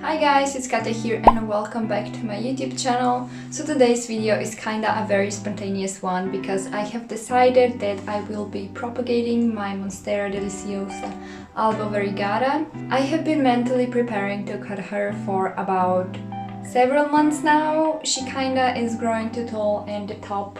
Hi guys, it's Kata here and welcome back to my YouTube channel. So today's video is kinda a very spontaneous one because I have decided that I will be propagating my Monstera Variegata. I have been mentally preparing to cut her for about several months now. She kinda is growing too tall and the top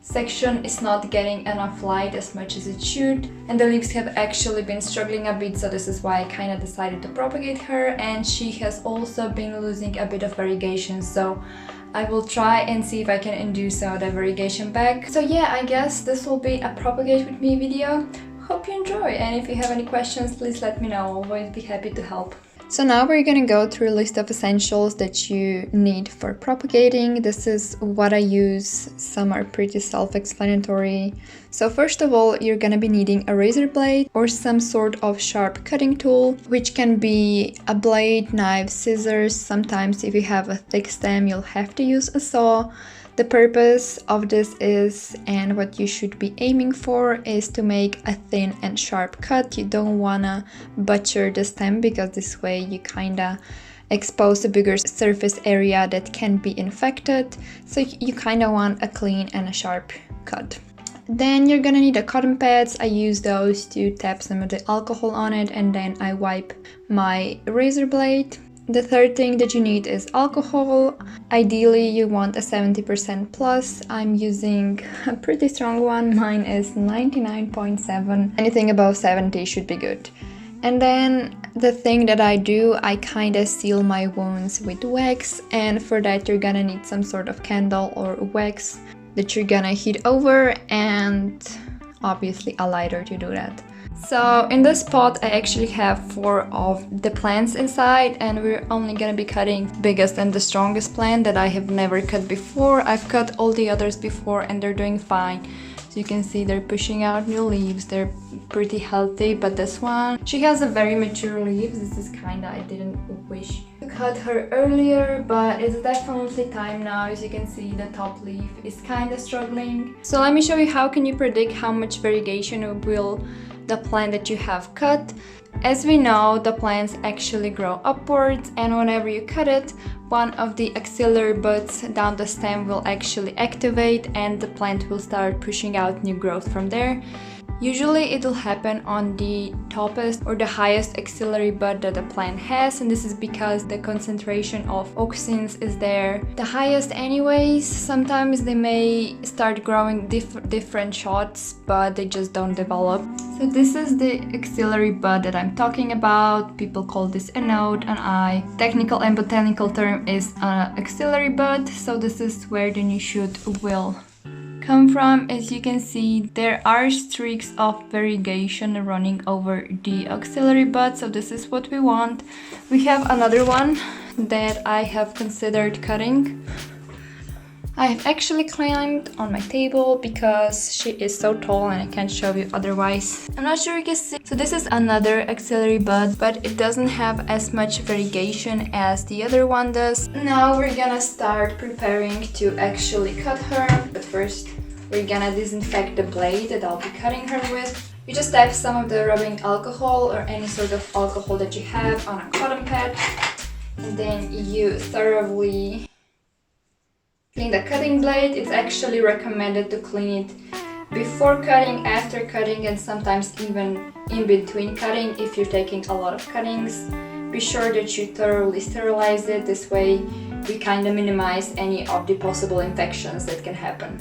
section is not getting enough light as much as it should, and the leaves have actually been struggling a bit, so this is why I kind of decided to propagate her. And she has also been losing a bit of variegation, so I will try and see if I can induce some of the variegation back. So yeah, I guess this will be a propagate with me video. Hope you enjoy, and if you have any questions, please let me know. I'll always be happy to help. So now we're gonna go through a list of essentials that you need for propagating. This is what I use. Some are pretty self-explanatory. So first of all, you're gonna be needing a razor blade or some sort of sharp cutting tool, which can be a blade, knife, scissors. Sometimes if you have a thick stem, you'll have to use a saw. The purpose of this is, and what you should be aiming for, is to make a thin and sharp cut. You don't wanna butcher the stem because this way you kinda expose a bigger surface area that can be infected. So you kinda want a clean and a sharp cut. Then you're gonna need a cotton pads. I use those to tap some of the alcohol on it and then I wipe my razor blade. The third thing that you need is alcohol. Ideally you want a 70% plus. I'm using a pretty strong one. Mine is 99.7. Anything above 70 should be good. And then the thing that I do, I kind of seal my wounds with wax, and for that you're gonna need some sort of candle or wax that you're gonna heat over, and obviously a lighter to do that. So in this pot I actually have 4 of the plants inside, and we're only gonna be cutting biggest and the strongest plant that I have never cut before. I've cut all the others before and they're doing fine. So you can see they're pushing out new leaves, they're pretty healthy, but this one, she has a very mature leaves. This is kinda, I didn't wish to cut her earlier, but it's definitely time now. As you can see, the top leaf is kinda struggling. So let me show you how can you predict how much variegation will the plant that you have cut. As we know, the plants actually grow upwards, and whenever you cut it, one of the axillary buds down the stem will actually activate and the plant will start pushing out new growth from there. Usually it will happen on the toppest or the highest axillary bud that the plant has, and this is because the concentration of auxins is there the highest anyways. Sometimes they may start growing different shots, but they just don't develop. So this is the axillary bud that I'm talking about. People call this a node, an eye. Technical and botanical term is an axillary bud. So this is where the new shoot will come from. As you can see, there are streaks of variegation running over the axillary bud, so this is what we want. We have another one that I have considered cutting. I have actually climbed on my table because she is so tall and I can't show you otherwise. I'm not sure you can see. So this is another axillary bud, but it doesn't have as much variegation as the other one does. Now we're gonna start preparing to actually cut her, but first we're gonna disinfect the blade that I'll be cutting her with. You just tap some of the rubbing alcohol or any sort of alcohol that you have on a cotton pad, and then you thoroughly clean the cutting blade. It's actually recommended to clean it before cutting, after cutting, and sometimes even in between cutting if you're taking a lot of cuttings. Be sure that you thoroughly sterilize it. This way we kind of minimize any of the possible infections that can happen.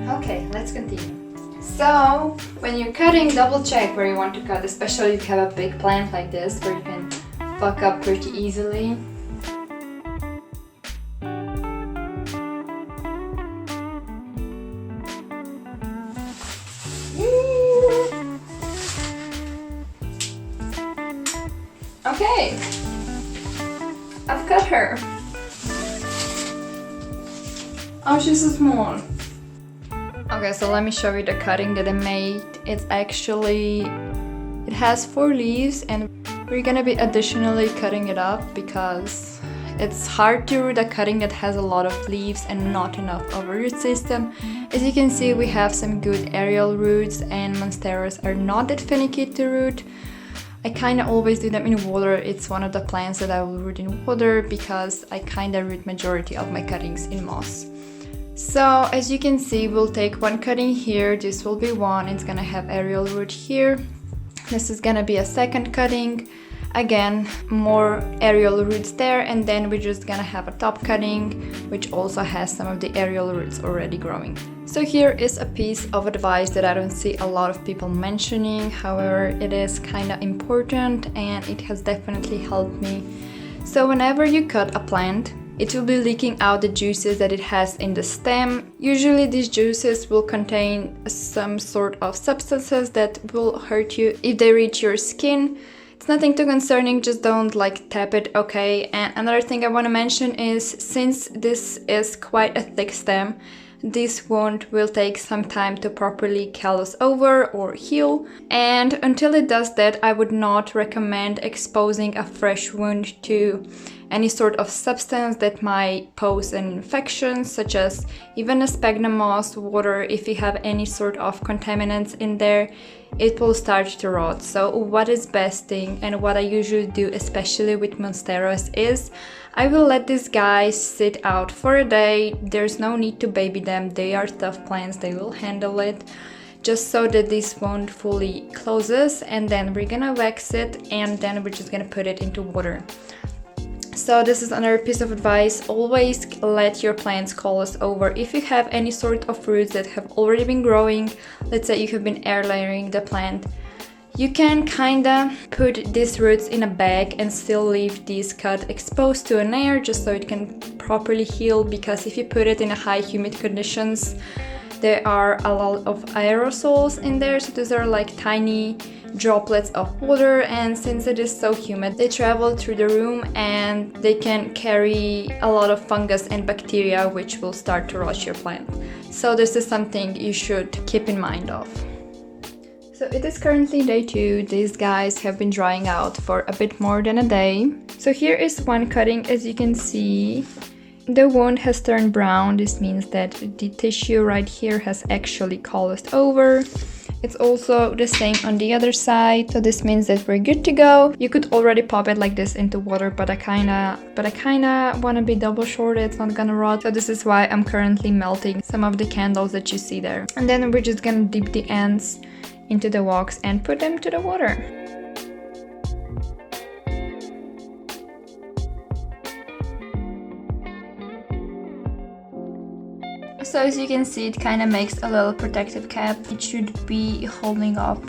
Okay, let's continue. So when you're cutting, double check where you want to cut, especially if you have a big plant like this where you can fuck up pretty easily. Okay, I've cut her. Oh, she's so small. Okay, so let me show you the cutting that I made. It has 4 leaves, and we're gonna be additionally cutting it up because it's hard to root a cutting that has a lot of leaves and not enough of a root system. As you can see, we have some good aerial roots, and monsteras are not that finicky to root. I kind of always do them in water. It's one of the plants that I will root in water because I kind of root majority of my cuttings in moss. So as you can see, we'll take one cutting here. This will be one. It's gonna have aerial root here. This is gonna be a second cutting. Again, more aerial roots there, and then we're just gonna have a top cutting which also has some of the aerial roots already growing. So here is a piece of advice that I don't see a lot of people mentioning. However, it is kind of important and it has definitely helped me. So whenever you cut a plant, it will be leaking out the juices that it has in the stem. Usually these juices will contain some sort of substances that will hurt you if they reach your skin. It's nothing too concerning, just don't like tap it, okay? And another thing I want to mention is, since this is quite a thick stem, this wound will take some time to properly callus over or heal, and until it does that, I would not recommend exposing a fresh wound to any sort of substance that might pose an infection, such as even a sphagnum moss, water. If you have any sort of contaminants in there, it will start to rot. So what is best thing, and what I usually do, especially with monsteras, is I will let these guys sit out for a day. There's no need to baby them. They are tough plants, they will handle it. Just so that this wound fully closes, and then we're gonna wax it, and then we're just gonna put it into water. So this is another piece of advice: always let your plants callus over. If you have any sort of roots that have already been growing, let's say you have been air layering the plant, you can kinda put these roots in a bag and still leave these cut exposed to an air just so it can properly heal, because if you put it in a high humid conditions, there are a lot of aerosols in there. So these are like tiny droplets of water, and since it is so humid, they travel through the room and they can carry a lot of fungus and bacteria which will start to rot your plant. So this is something you should keep in mind of. So it is currently day 2. These guys have been drying out for a bit more than a day. So here is one cutting. As you can see, the wound has turned brown. This means that the tissue right here has actually callused over. It's also the same on the other side, so this means that we're good to go. You could already pop it like this into water, but I kinda wanna be double short. It's not gonna rot, so this is why I'm currently melting some of the candles that you see there. And then we're just gonna dip the ends into the wax and put them to the water. So as you can see, it kind of makes a little protective cap. It should be holding off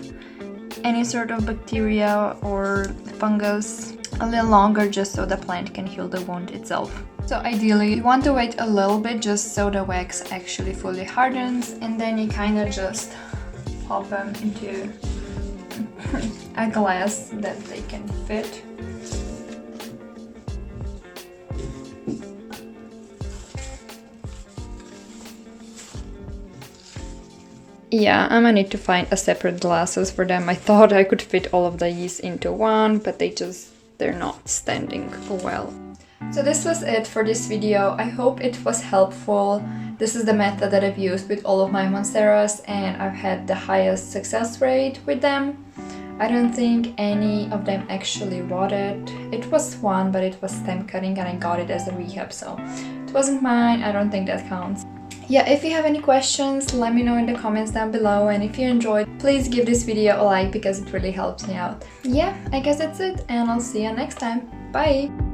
any sort of bacteria or fungus a little longer, just so the plant can heal the wound itself. So ideally, you want to wait a little bit just so the wax actually fully hardens, and then you kind of just pop them into a glass that they can fit. Yeah, I'm gonna need to find a separate glasses for them. I thought I could fit all of these into one, but they're not standing well. So this was it for this video. I hope it was helpful. This is the method that I've used with all of my monsteras, and I've had the highest success rate with them. I don't think any of them actually rotted. It was one, but it was stem cutting and I got it as a rehab, so it wasn't mine. I don't think that counts. Yeah, if you have any questions, let me know in the comments down below, and if you enjoyed, please give this video a like because it really helps me out. Yeah, I guess that's it, and I'll see you next time. Bye!